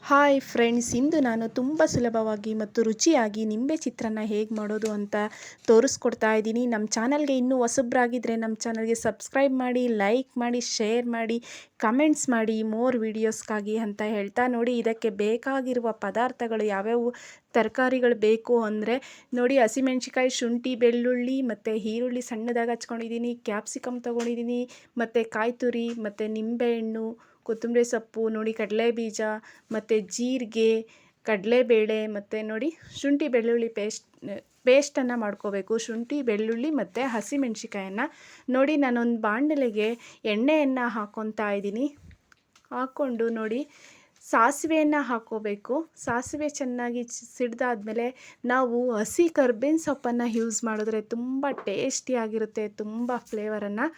Hi friends, ಇಂದು ನಾನು ತುಂಬ ಸುಲಭವಾಗಿ ಮತ್ತು ರುಚಿಯಾಗಿ ನಿಂಬೆ ಚಿತ್ರಾನ್ನ ಹೇಗೆ ಮಾಡೋದು ಅಂತ ತೋರಿಸ್ಕೊಡ್ತಾ ಇದ್ದೀನಿ. ನಮ್ಮ ಚಾನಲ್ಗೆ ಇನ್ನೂ ಹೊಸಬ್ರಾಗಿದ್ದರೆ ನಮ್ಮ ಚಾನಲ್ಗೆ ಸಬ್ಸ್ಕ್ರೈಬ್ ಮಾಡಿ, ಲೈಕ್ ಮಾಡಿ, ಶೇರ್ ಮಾಡಿ, ಕಮೆಂಟ್ಸ್ ಮಾಡಿ ಮೋರ್ ವೀಡಿಯೋಸ್ಗಾಗಿ ಅಂತ ಹೇಳ್ತಾ, ನೋಡಿ ಇದಕ್ಕೆ ಬೇಕಾಗಿರುವ ಪದಾರ್ಥಗಳು ಯಾವ್ಯಾವು ತರಕಾರಿಗಳು ಬೇಕು ಅಂದರೆ ನೋಡಿ, ಹಸಿಮೆಣ್ಸಿಕಾಯಿ, ಶುಂಠಿ, ಬೆಳ್ಳುಳ್ಳಿ ಮತ್ತು ಈರುಳ್ಳಿ ಸಣ್ಣದಾಗಿ ಹಚ್ಕೊಂಡಿದ್ದೀನಿ, ಕ್ಯಾಪ್ಸಿಕಮ್ ತೊಗೊಂಡಿದ್ದೀನಿ, ಮತ್ತು ಕಾಯಿ ತುರಿ ಮತ್ತು ನಿಂಬೆಹಣ್ಣು, ಕೊತ್ತಂಬರಿ ಸೊಪ್ಪು, ನೋಡಿ ಕಡಲೆ ಬೀಜ ಮತ್ತು ಜೀರಿಗೆ, ಕಡಲೆಬೇಳೆ, ಮತ್ತು ನೋಡಿ ಶುಂಠಿ ಬೆಳ್ಳುಳ್ಳಿ ಪೇಸ್ಟನ್ನು ಮಾಡ್ಕೋಬೇಕು. ಶುಂಠಿ ಬೆಳ್ಳುಳ್ಳಿ ಮತ್ತು ಹಸಿಮೆಣ್ಸಿಕಾಯನ್ನು ನೋಡಿ ನಾನೊಂದು ಬಾಣಲೆಗೆ ಎಣ್ಣೆಯನ್ನು ಹಾಕ್ಕೊತಾ ಇದ್ದೀನಿ. ಹಾಕ್ಕೊಂಡು ನೋಡಿ ಸಾಸಿವೆಯನ್ನು ಹಾಕ್ಕೋಬೇಕು. ಸಾಸಿವೆ ಚೆನ್ನಾಗಿ ಸಿಡ್ದಾದ್ಮೇಲೆ ನಾವು ಹಸಿ ಕರ್ಬೇವಿನ ಸೊಪ್ಪನ್ನು ಯೂಸ್ ಮಾಡಿದ್ರೆ ತುಂಬ ಟೇಸ್ಟಿಯಾಗಿರುತ್ತೆ, ತುಂಬ ಫ್ಲೇವರನ್ನು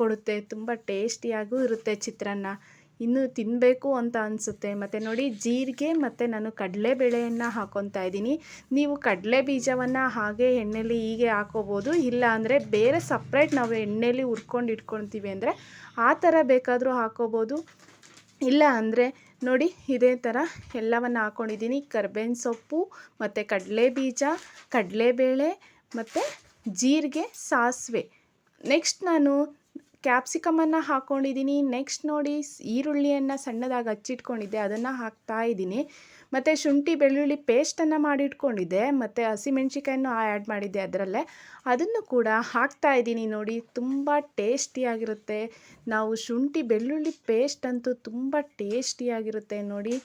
ಕೊಡುತ್ತೆ, ತುಂಬ ಟೇಸ್ಟಿಯಾಗೂ ಇರುತ್ತೆ ಚಿತ್ರಾನ್ನ. ಇನ್ನೂ ತಿನ್ನಬೇಕು ಅಂತ ಅನಿಸುತ್ತೆ. ಮತ್ತು ನೋಡಿ ಜೀರಿಗೆ ಮತ್ತು ನಾನು ಕಡಲೆಬೇಳೆಯನ್ನು ಹಾಕ್ಕೊತಾ ಇದ್ದೀನಿ. ನೀವು ಕಡಲೆ ಬೀಜವನ್ನು ಹಾಗೆ ಎಣ್ಣೆಲಿ ಹೀಗೆ ಹಾಕೋಬೋದು, ಇಲ್ಲ ಅಂದರೆ ಬೇರೆ ಸಪ್ರೇಟ್ ನಾವು ಎಣ್ಣೆಲಿ ಹುರ್ಕೊಂಡು ಇಟ್ಕೊತೀವಿ ಅಂದರೆ ಆ ಥರ ಬೇಕಾದರೂ ಹಾಕೋಬೋದು. ಇಲ್ಲ ಅಂದರೆ ನೋಡಿ ಇದೇ ಥರ ಎಲ್ಲವನ್ನು ಹಾಕ್ಕೊಂಡಿದ್ದೀನಿ. ಕರ್ಬೇವಿನ ಸೊಪ್ಪು ಮತ್ತು ಕಡಲೆ ಬೀಜ, ಕಡಲೆಬೇಳೆ ಮತ್ತು ಜೀರಿಗೆ, ಸಾಸಿವೆ. ನೆಕ್ಸ್ಟ್ ನಾನು ಕ್ಯಾಪ್ಸಿಕಮನ್ನು ಹಾಕ್ಕೊಂಡಿದ್ದೀನಿ. ನೆಕ್ಸ್ಟ್ ನೋಡಿ ಈರುಳ್ಳಿಯನ್ನು ಸಣ್ಣದಾಗಿ ಹಚ್ಚಿಟ್ಕೊಂಡಿದ್ದೆ, ಅದನ್ನು ಹಾಕ್ತಾಯಿದ್ದೀನಿ. ಮತ್ತು ಶುಂಠಿ ಬೆಳ್ಳುಳ್ಳಿ ಪೇಸ್ಟನ್ನು ಮಾಡಿಟ್ಕೊಂಡಿದ್ದೆ, ಮತ್ತು ಹಸಿಮೆಣ್ಸಿಕಾಯನ್ನು ಆ್ಯಡ್ ಮಾಡಿದ್ದೆ ಅದರಲ್ಲೇ, ಅದನ್ನು ಕೂಡ ಹಾಕ್ತಾಯಿದ್ದೀನಿ. ನೋಡಿ ತುಂಬ ಟೇಸ್ಟಿಯಾಗಿರುತ್ತೆ. ನಾವು ಶುಂಠಿ ಬೆಳ್ಳುಳ್ಳಿ ಪೇಸ್ಟ್ ಅಂತೂ ತುಂಬ ಟೇಸ್ಟಿಯಾಗಿರುತ್ತೆ. ನೋಡಿ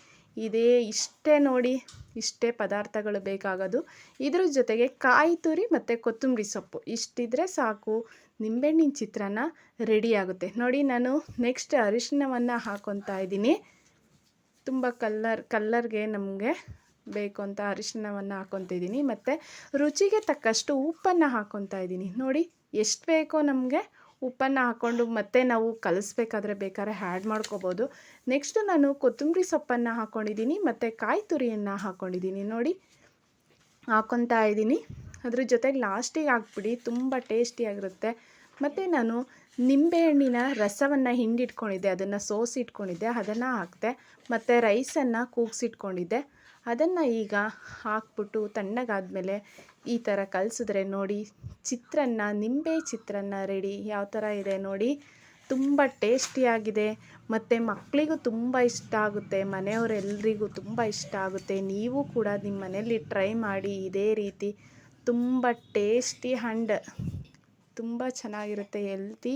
ಇಷ್ಟೇ ನೋಡಿ, ಇಷ್ಟೇ ಪದಾರ್ಥಗಳು ಬೇಕಾಗೋದು. ಇದ್ರ ಜೊತೆಗೆ ಕಾಯಿ ತುರಿ ಮತ್ತು ಕೊತ್ತಂಬರಿ ಸೊಪ್ಪು ಇಷ್ಟಿದ್ರೆ ಸಾಕು, ನಿಂಬೆಹಣ್ಣಿನ ಚಿತ್ರಾನ್ನ ರೆಡಿಯಾಗುತ್ತೆ. ನೋಡಿ ನಾನು ನೆಕ್ಸ್ಟ್ ಅರಿಶಿಣವನ್ನು ಹಾಕ್ಕೊತಾ ಇದ್ದೀನಿ. ತುಂಬ ಕಲ್ಲರ್ಗೆ ನಮಗೆ ಬೇಕು ಅಂತ ಅರಿಶಿಣವನ್ನು ಹಾಕ್ಕೊತಿದ್ದೀನಿ. ಮತ್ತು ರುಚಿಗೆ ತಕ್ಕಷ್ಟು ಉಪ್ಪನ್ನು ಹಾಕ್ಕೊತಾ ಇದ್ದೀನಿ. ನೋಡಿ ಎಷ್ಟು ಬೇಕೋ ನಮಗೆ ಉಪ್ಪನ್ನು ಹಾಕ್ಕೊಂಡು ಮತ್ತೆ ನಾವು ಕಲಿಸ್ಬೇಕಾದ್ರೆ ಬೇಕಾದ್ರೆ ಆ್ಯಡ್ ಮಾಡ್ಕೋಬೋದು. ನೆಕ್ಸ್ಟು ನಾನು ಕೊತ್ತಂಬರಿ ಸೊಪ್ಪನ್ನು ಹಾಕ್ಕೊಂಡಿದ್ದೀನಿ ಮತ್ತು ಕಾಯಿ ತುರಿಯನ್ನು ಹಾಕ್ಕೊಂಡಿದ್ದೀನಿ. ನೋಡಿ ಹಾಕ್ಕೊತಾ ಇದ್ದೀನಿ. ಅದ್ರ ಜೊತೆಗೆ ಲಾಸ್ಟಿಗೆ ಹಾಕ್ಬಿಡಿ, ತುಂಬ ಟೇಸ್ಟಿಯಾಗಿರುತ್ತೆ. ಮತ್ತು ನಾನು ನಿಂಬೆಹಣ್ಣಿನ ರಸವನ್ನು ಹಿಂಡಿಟ್ಕೊಂಡಿದ್ದೆ, ಅದನ್ನು ಸೋಸಿಟ್ಕೊಂಡಿದ್ದೆ, ಅದನ್ನು ಹಾಕಿದೆ. ಮತ್ತು ರೈಸನ್ನು ಕೂಗಿಸಿಟ್ಕೊಂಡಿದ್ದೆ, ಅದನ್ನು ಈಗ ಹಾಕ್ಬಿಟ್ಟು ತಣ್ಣಗಾದ್ಮೇಲೆ ಈ ಥರ ಕಲಸಿದ್ರೆ ನೋಡಿ ಚಿತ್ರಾನ್ನ, ನಿಂಬೆ ಚಿತ್ರಾನ್ನ ರೆಡಿ. ಯಾವ ಥರ ಇದೆ ನೋಡಿ, ತುಂಬ ಟೇಸ್ಟಿಯಾಗಿದೆ. ಮತ್ತು ಮಕ್ಕಳಿಗೂ ತುಂಬ ಇಷ್ಟ ಆಗುತ್ತೆ, ಮನೆಯವರೆಲ್ಲರಿಗೂ ತುಂಬ ಇಷ್ಟ ಆಗುತ್ತೆ. ನೀವು ಕೂಡ ನಿಮ್ಮ ಮನೆಯಲ್ಲಿ ಟ್ರೈ ಮಾಡಿ ಇದೇ ರೀತಿ. ತುಂಬ ಟೇಸ್ಟಿ ಆ್ಯಂಡ್ ತುಂಬ ಚೆನ್ನಾಗಿರುತ್ತೆ, ಹೆಲ್ತಿ